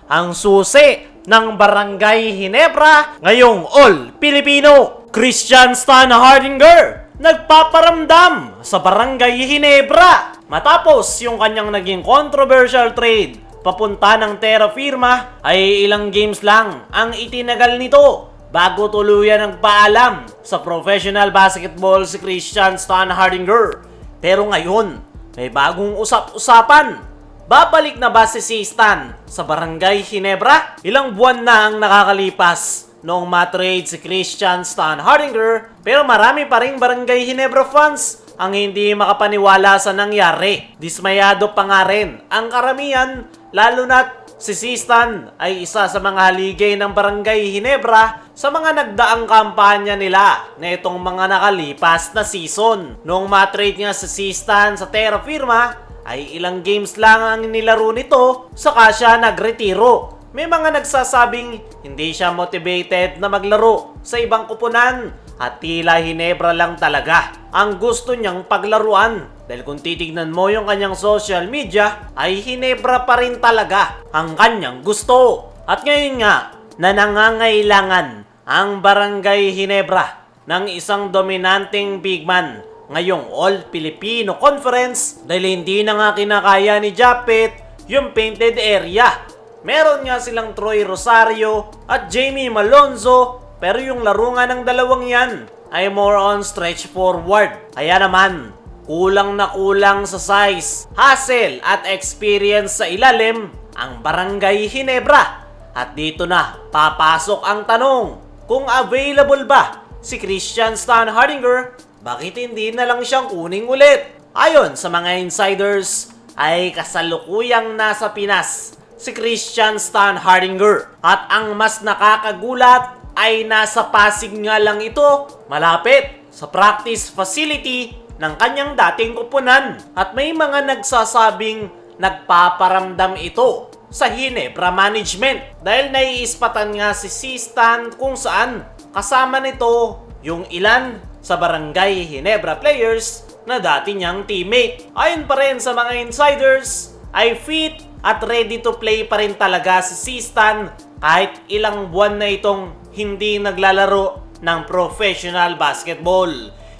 ang susi ng Barangay Ginebra ngayong All Filipino. Christian Stan Hardinger nagpaparamdam sa Barangay Ginebra matapos yung kanyang naging controversial trade papunta ng Terra Firma ay ilang games lang ang itinagal nito bago tuluyan nagpaalam sa professional basketball si Christian Stan Hardinger. Pero ngayon, may bagong usap-usapan. Babalik na ba si Stan sa Barangay Ginebra? Ilang buwan na ang nakakalipas noong matrade si Christian Stan Hardinger, pero marami pa ring Barangay Ginebra fans ang hindi makapaniwala sa nangyari. Dismayado pa nga rin ang karamihan, lalo na't si Stan ay isa sa mga haligay ng Barangay Ginebra sa mga nagdaang kampanya nila na itong mga nakalipas na season. Noong matrade nga si Stan sa Terra Firma, ay ilang games lang ang nilaro nito, saka siya nagretiro. May mga nagsasabing hindi siya motivated na maglaro sa ibang kupunan at tila Ginebra lang talaga ang gusto niyang paglaruan. Dahil kung titignan mo yung kanyang social media, ay Ginebra pa rin talaga ang kanyang gusto. At ngayon nga, na nangangailangan ang Barangay Ginebra ng isang dominanteng big man ngayong All Filipino Conference dahil hindi na nga kinakaya ni Japet yung painted area. Meron nga silang Troy Rosario at Jamie Malonzo, pero yung laro nga ng dalawang yan ay more on stretch forward. Kaya naman, kulang na kulang sa size, hustle at experience sa ilalim ang Barangay Ginebra. At dito na papasok ang tanong, kung available ba si Christian Stan Hardinger, bakit hindi na lang siyang kuning ulit? Ayon sa mga insiders, ay kasalukuyang nasa Pinas si Christian Stan Hardinger. At ang mas nakakagulat ay nasa Pasig nga lang ito, malapit sa practice facility ng kanyang dating kupunan. At may mga nagsasabing nagpaparamdam ito sa Ginebra management dahil naiispatan nga si Stan kung saan kasama nito yung ilan sa Barangay Ginebra players na dati niyang teammate. Ayon pa rin sa mga insiders, ay fit at ready to play pa rin talaga si Stan kahit ilang buwan na itong hindi naglalaro ng professional basketball.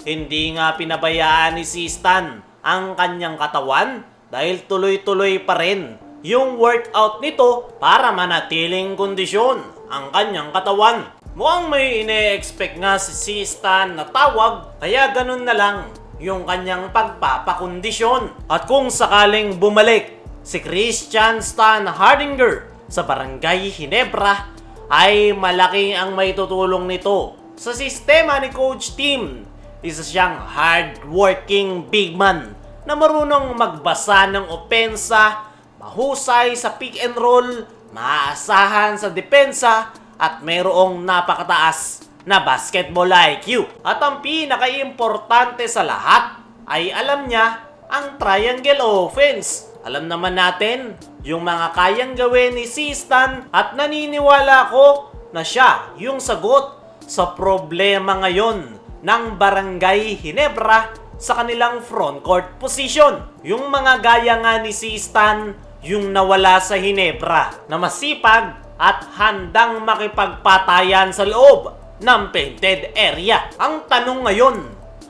Hindi nga pinabayaan ni Stan ang kanyang katawan dahil tuloy-tuloy pa rin yung workout nito para manatiling kondisyon ang kanyang katawan. Mukhang may ine-expect nga si Stan na tawag, kaya ganun na lang yung kanyang pagpapakondisyon. At kung sakaling bumalik si Christian Stan Hardinger sa Barangay Ginebra, ay malaki ang maitutulong nito sa sistema ni Coach Tim. Isa siyang hard-working big man na marunong magbasa ng opensa, mahusay sa pick and roll, maaasahan sa depensa, at mayroong napakataas na basketball IQ. At ang pinaka-importante sa lahat ay alam niya ang triangle offense. Alam naman natin yung mga kayang gawin ni Stan at naniniwala ko na siya yung sagot sa problema ngayon ng Barangay Ginebra sa kanilang frontcourt position. Yung mga gaya nga ni Stan, yung nawala sa Ginebra na masipag at handang makipagpatayan sa loob ng painted area. Ang tanong ngayon,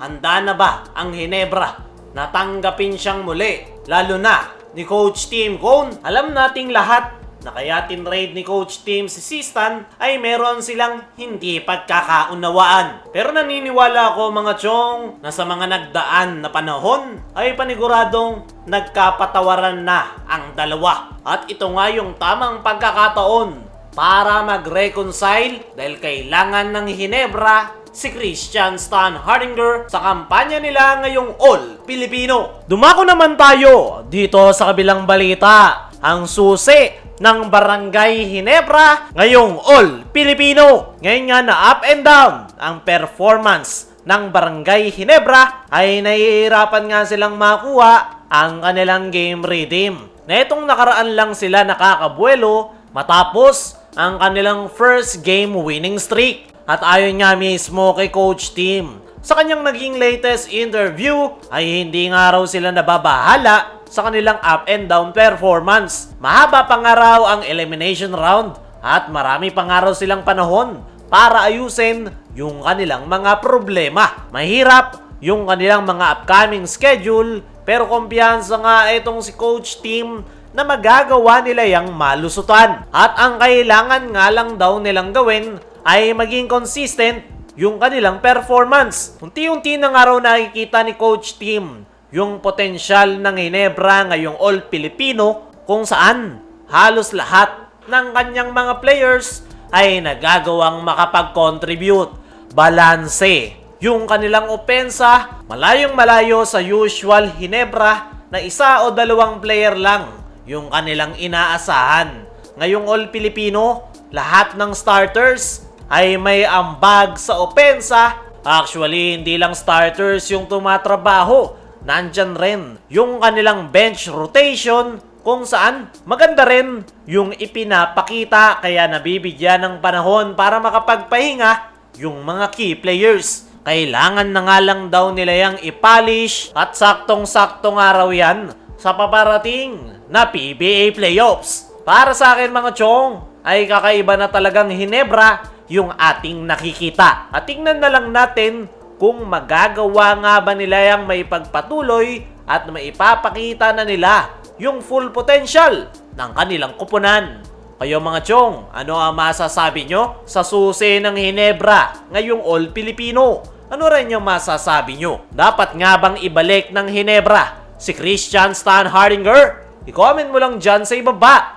handa na ba ang Ginebra na tanggapin siyang muli? Lalo na ni Coach Tim Cone. Alam nating lahat na kaya tinrade ni Coach Tim si Stan ay meron silang hindi pagkakaunawaan. Pero naniniwala ako mga chong na sa mga nagdaan na panahon ay paniguradong nagkapatawaran na ang dalawa. At ito nga yung tamang pagkakataon para mag-reconcile dahil kailangan ng Ginebra si Christian Stan Hardinger sa kampanya nila ngayong All Filipino. Dumako naman tayo dito sa kabilang balita. Ang susi ng Barangay Ginebra ngayong All Filipino. Ngayon nga na up and down ang performance ng Barangay Ginebra ay nahihirapan nga silang makuha ang kanilang game rhythm. Na itong nakaraan lang sila nakakabuelo matapos ang kanilang first game winning streak. At ayon nga mismo kay Coach Tim, sa kanyang naging latest interview ay hindi nga raw sila nababahala sa kanilang up and down performance. Mahaba pa nga raw ang elimination round at marami pa nga raw silang panahon para ayusin yung kanilang mga problema. Mahirap yung kanilang mga upcoming schedule pero kumpiyansa nga itong si Coach Tim na magagawa nila yung malusutan. At ang kailangan nga lang daw nilang gawin ay maging consistent yung kanilang performance. Unti-unti na nga raw nakikita ni Coach Tim yung potensyal ng Ginebra ngayong All-Filipino kung saan halos lahat ng kanyang mga players ay nagagawang makapag-contribute. Balanse yung kanilang opensa, malayong malayo sa usual Ginebra na isa o dalawang player lang yung kanilang inaasahan. Ngayong All-Filipino, lahat ng starters ay may ambag sa opensa. Actually, hindi lang starters yung tumatrabaho. Nandyan rin yung kanilang bench rotation kung saan maganda rin yung ipinapakita kaya nabibigyan ng panahon para makapagpahinga yung mga key players. Kailangan na nga lang daw nila yung i-polish at saktong-saktong araw yan sa paparating na PBA playoffs. Para sa akin mga chong, ay kakaiba na talagang Ginebra yung ating nakikita. At tingnan na lang natin kung magagawa nga ba nila yung maipagpatuloy at maipapakita na nila yung full potential ng kanilang kupunan. Kayo mga chong, ano ang masasabi nyo sa susi ng Ginebra ngayong All-Filipino? Ano rin yung masasabi nyo? Dapat nga bang ibalik ng Ginebra si Christian Stan Hardinger? I-comment mo lang dyan sa ibaba.